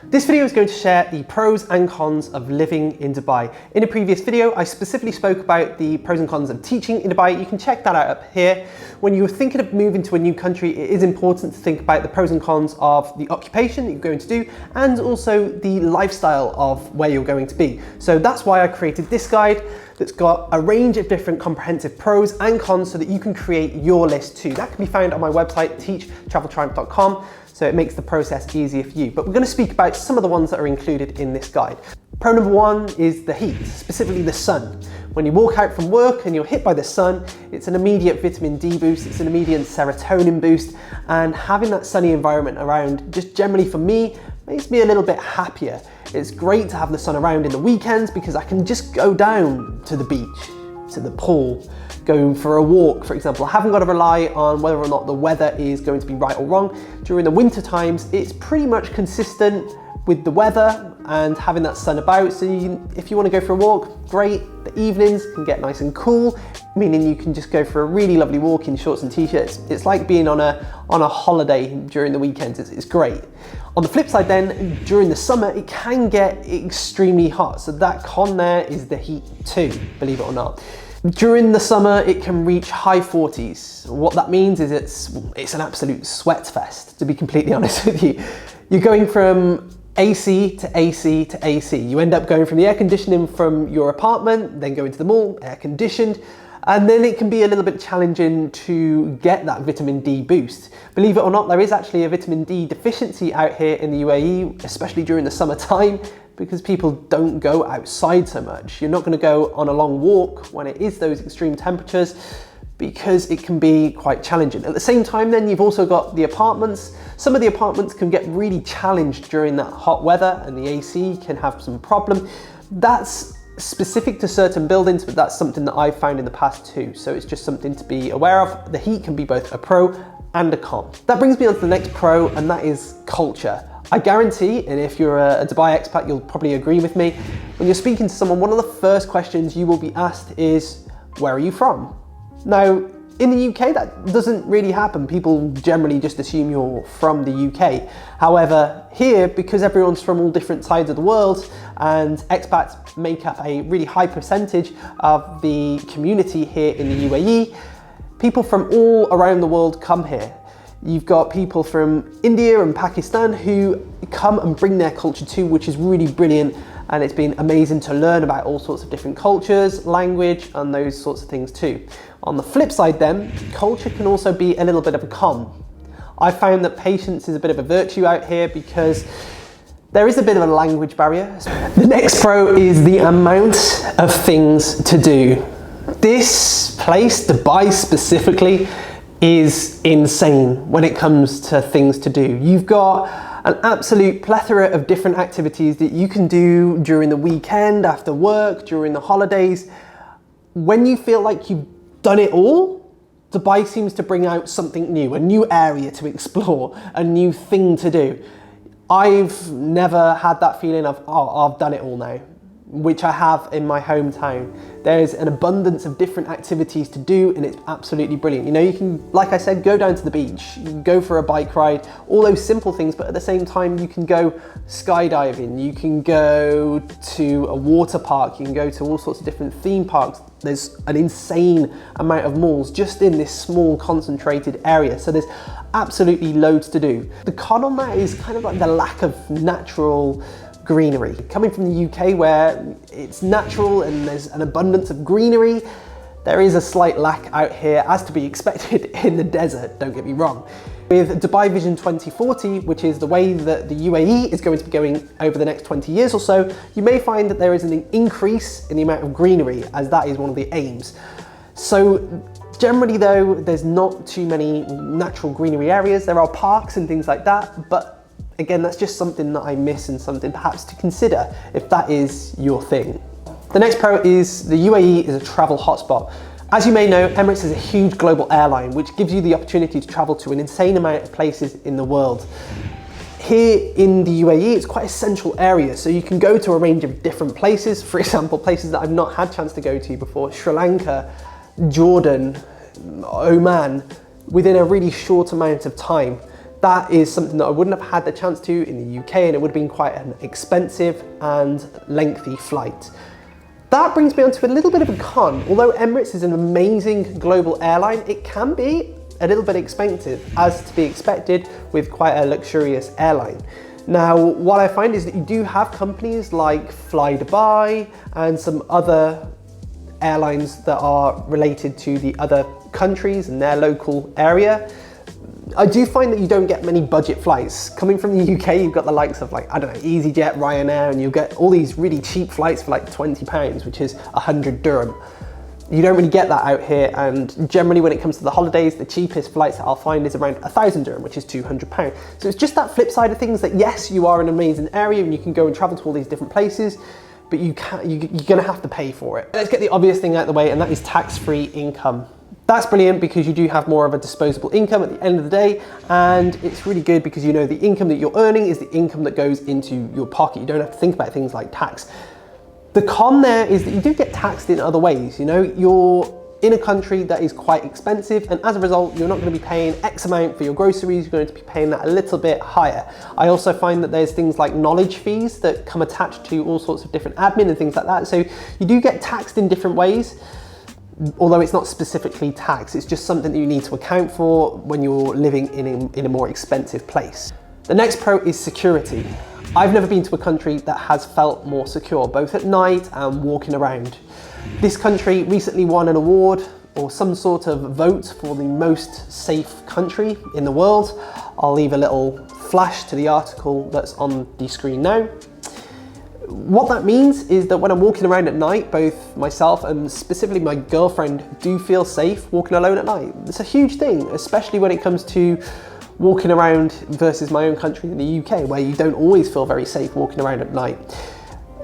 This video is going to share the pros and cons of living in Dubai. In a previous video, I specifically spoke about the pros and cons of teaching in Dubai. You can check that out up here. When you're thinking of moving to a new country, it is important to think about the pros and cons of the occupation that you're going to do and also the lifestyle of where you're going to be. So that's why I created this guide that's got a range of different comprehensive pros and cons so that you can create your list too. That can be found on my website, teachtraveltriumph.com. So it makes the process easier for you. But we're going to speak about some of the ones that are included in this guide. Pro number one is the heat, specifically the sun. When you walk out from work and you're hit by the sun, it's an immediate vitamin D boost, it's an immediate serotonin boost, and having that sunny environment around, just generally for me, makes me a little bit happier. It's great to have the sun around in the weekends because I can just go down to the beach, to the pool, go for a walk, for example. I haven't got to rely on whether or not the weather is going to be right or wrong. During the winter times, it's pretty much consistent with the weather and having that sun about. So if you want to go for a walk, great. The evenings can get nice and cool, meaning you can just go for a really lovely walk in shorts and t-shirts. It's like being on a holiday during the weekends. It's great. On the flip side then, during the summer, it can get extremely hot. So that con there is the heat too, believe it or not. During the summer, it can reach high 40s. What that means is it's an absolute sweat fest, to be completely honest with you. You're going from AC to AC to AC. You end up going from the air conditioning from your apartment, then going to the mall, air conditioned, and then it can be a little bit challenging to get that vitamin D boost. Believe it or not, there is actually a vitamin D deficiency out here in the UAE, especially during the summertime, because people don't go outside so much. You're not going to go on a long walk when it is those extreme temperatures because it can be quite challenging. At the same time then, you've also got the apartments. Some of the apartments can get really challenged during that hot weather and the AC can have some problem. That's specific to certain buildings, but that's something that I've found in the past too. So it's just something to be aware of. The heat can be both a pro and a con. That brings me on to the next pro, and that is culture. I guarantee, and if you're a Dubai expat, you'll probably agree with me, when you're speaking to someone, one of the first questions you will be asked is, where are you from? Now, in the UK, that doesn't really happen. People generally just assume you're from the UK. However, here, because everyone's from all different sides of the world and expats make up a really high percentage of the community here in the UAE, people from all around the world come here. You've got people from India and Pakistan who come and bring their culture too, which is really brilliant. And it's been amazing to learn about all sorts of different cultures, language, and those sorts of things too. On the flip side then, culture can also be a little bit of a con. I found that patience is a bit of a virtue out here because there is a bit of a language barrier. The next pro is the amount of things to do. This place, Dubai specifically, is insane when it comes to things to do. You've got an absolute plethora of different activities that you can do during the weekend, after work, during the holidays. When you feel like you've done it all, Dubai seems to bring out something new, a new area to explore, a new thing to do. I've never had that feeling of, oh, I've done it all now, which I have in my hometown. There's an abundance of different activities to do and it's absolutely brilliant. You know, you can, like I said, go down to the beach, you can go for a bike ride, all those simple things, but at the same time, you can go skydiving, you can go to a water park, you can go to all sorts of different theme parks. There's an insane amount of malls just in this small concentrated area. So there's absolutely loads to do. The con on that is kind of like the lack of natural greenery. Coming from the UK where it's natural and there's an abundance of greenery, there is a slight lack out here as to be expected in the desert, don't get me wrong. With Dubai Vision 2040, which is the way that the UAE is going to be going over the next 20 years or so, you may find that there is an increase in the amount of greenery as that is one of the aims. So generally though, there's not too many natural greenery areas. There are parks and things like that, but again, that's just something that I miss and something perhaps to consider if that is your thing. The next pro is the UAE is a travel hotspot. As you may know, Emirates is a huge global airline, which gives you the opportunity to travel to an insane amount of places in the world. Here in the UAE, it's quite a central area, so you can go to a range of different places. For example, places that I've not had a chance to go to before, Sri Lanka, Jordan, Oman, within a really short amount of time. That is something that I wouldn't have had the chance to in the UK, and it would have been quite an expensive and lengthy flight. That brings me on to a little bit of a con. Although Emirates is an amazing global airline, it can be a little bit expensive, as to be expected with quite a luxurious airline. Now, what I find is that you do have companies like Fly Dubai and some other airlines that are related to the other countries and their local area. I do find that you don't get many budget flights. Coming from the UK, you've got the likes of, like, I don't know, EasyJet, Ryanair, and you'll get all these really cheap flights for like £20, which is 100 dirham. You don't really get that out here, and generally when it comes to the holidays, the cheapest flights that I'll find is around 1,000 dirham, which is £200. So it's just that flip side of things that yes, you are an amazing area and you can go and travel to all these different places, but you're gonna have to pay for it. Let's get the obvious thing out of the way, and that is tax-free income. That's brilliant because you do have more of a disposable income at the end of the day, and it's really good because you know the income that you're earning is the income that goes into your pocket. You don't have to think about things like tax. The con there is that you do get taxed in other ways. You know, you're in a country that is quite expensive, and as a result, you're not going to be paying X amount for your groceries, you're going to be paying that a little bit higher. I also find that there's things like knowledge fees that come attached to all sorts of different admin and things like that. So you do get taxed in different ways. Although it's not specifically tax, it's just something that you need to account for when you're living in a more expensive place. The next pro is security. I've never been to a country that has felt more secure, both at night and walking around. This country recently won an award or some sort of vote for the most safe country in the world. I'll leave a little flash to the article that's on the screen now. What that means is that when I'm walking around at night, both myself and specifically my girlfriend do feel safe walking alone at night. It's a huge thing, especially when it comes to walking around versus my own country in the UK, where you don't always feel very safe walking around at night.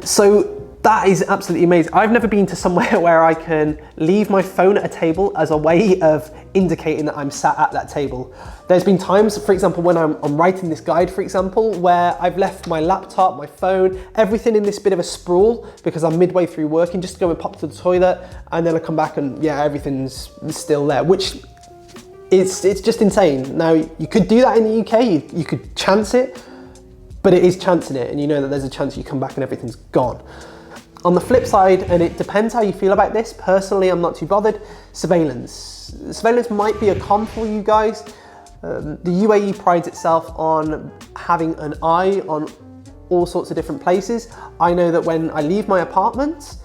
So that is absolutely amazing. I've never been to somewhere where I can leave my phone at a table as a way of indicating that I'm sat at that table. There's been times, for example, when I'm writing this guide, for example, where I've left my laptop, my phone, everything in this bit of a sprawl because I'm midway through working, just to go and pop to the toilet, and then I come back and yeah, everything's still there, which it's just insane. Now, you could do that in the UK, you could chance it, but it is chancing it, and you know that there's a chance you come back and everything's gone. On the flip side, and it depends how you feel about this, personally I'm not too bothered, surveillance. Surveillance might be a con for you guys. The UAE prides itself on having an eye on all sorts of different places. I know that when I leave my apartment,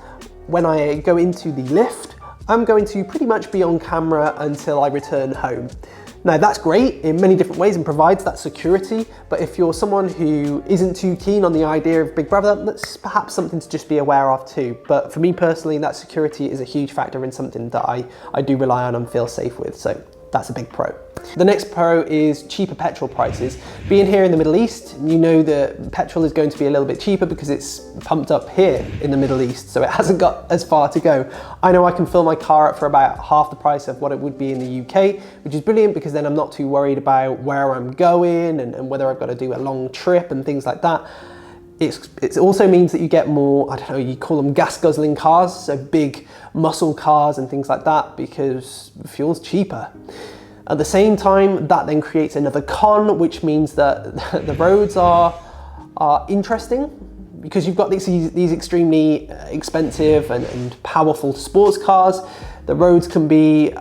when I go into the lift, I'm going to pretty much be on camera until I return home. Now that's great in many different ways and provides that security, but if you're someone who isn't too keen on the idea of Big Brother, that's perhaps something to just be aware of too. But for me personally, that security is a huge factor in something that I do rely on and feel safe with, so that's a big pro. The next pro is cheaper petrol prices. Being here in the Middle East, you know that petrol is going to be a little bit cheaper because it's pumped up here in the Middle East, so it hasn't got as far to go. I know I can fill my car up for about half the price of what it would be in the UK, which is brilliant because then I'm not too worried about where I'm going and whether I've got to do a long trip and things like that. It also means that you get more, I don't know, you call them gas guzzling cars, so big muscle cars and things like that, because fuel's cheaper. At the same time, that then creates another con, which means that the roads are interesting because you've got these extremely expensive and powerful sports cars. The roads can be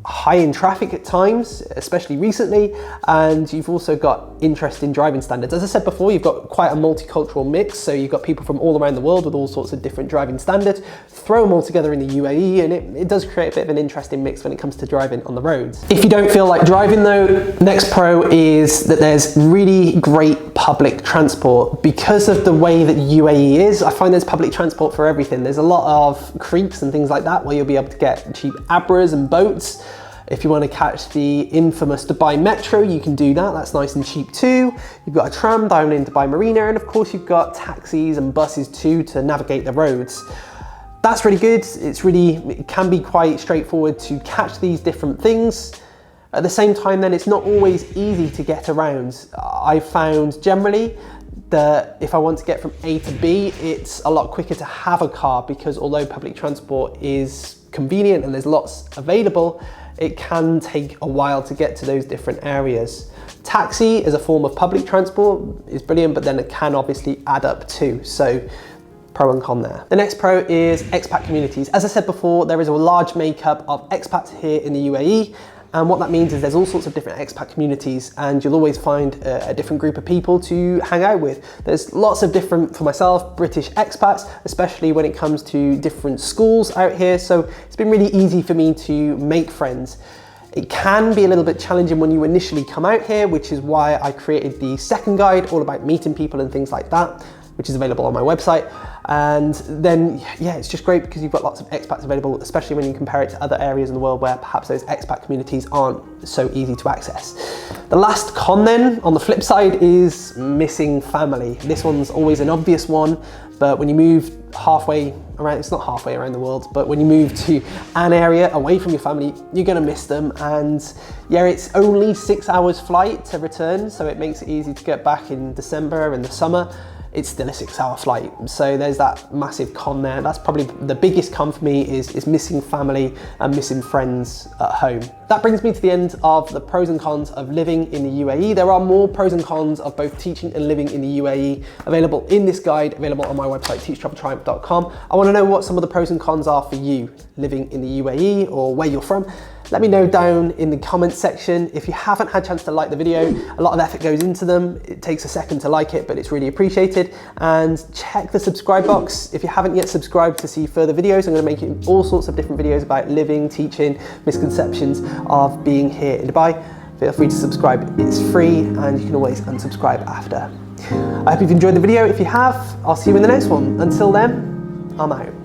high in traffic at times, especially recently, and you've also got interesting driving standards. As I said before, you've got quite a multicultural mix, so you've got people from all around the world with all sorts of different driving standards. Throw them all together in the UAE, and it does create a bit of an interesting mix when it comes to driving on the roads. If you don't feel like driving though, next pro is that there's really great public transport. Because of the way that UAE is, I find there's public transport for everything. There's a lot of creeks and things like that where you'll be able to get cheap abras and boats. If you want to catch the infamous Dubai Metro, you can do that. That's nice and cheap too. You've got a tram down in Dubai Marina, and of course you've got taxis and buses too to navigate the roads. That's really good. It can be quite straightforward to catch these different things. At the same time then, it's not always easy to get around. I've found generally that if I want to get from A to B, it's a lot quicker to have a car, because although public transport is convenient and there's lots available, it can take a while to get to those different areas. Taxi as a form of public transport is brilliant, but then it can obviously add up too. So pro and con there. The next pro is expat communities. As I said before, there is a large makeup of expats here in the UAE. And what that means is there's all sorts of different expat communities, and you'll always find a different group of people to hang out with. There's lots of different, for myself, British expats, especially when it comes to different schools out here. So it's been really easy for me to make friends. It can be a little bit challenging when you initially come out here, which is why I created the second guide all about meeting people and things like that, which is available on my website. And then, yeah, it's just great because you've got lots of expats available, especially when you compare it to other areas in the world where perhaps those expat communities aren't so easy to access. The last con then, on the flip side, is missing family. This one's always an obvious one, but when you move halfway around, it's not halfway around the world, but when you move to an area away from your family, you're gonna miss them. And yeah, it's only 6 hours flight to return, so it makes it easy to get back in December and the summer. It's still a 6 hour flight. So there's that massive con there. That's probably the biggest con for me is missing family and missing friends at home. That brings me to the end of the pros and cons of living in the UAE. There are more pros and cons of both teaching and living in the UAE available in this guide, available on my website, teachtraveltriumph.com. I wanna know what some of the pros and cons are for you living in the UAE or where you're from. Let me know down in the comments section. If you haven't had a chance to like the video, a lot of effort goes into them. It takes a second to like it, but it's really appreciated. And check the subscribe box if you haven't yet subscribed to see further videos. I'm gonna make all sorts of different videos about living, teaching, misconceptions of being here in Dubai. Feel free to subscribe, it's free, and you can always unsubscribe after. I hope you've enjoyed the video. If you have, I'll see you in the next one. Until then, I'm out.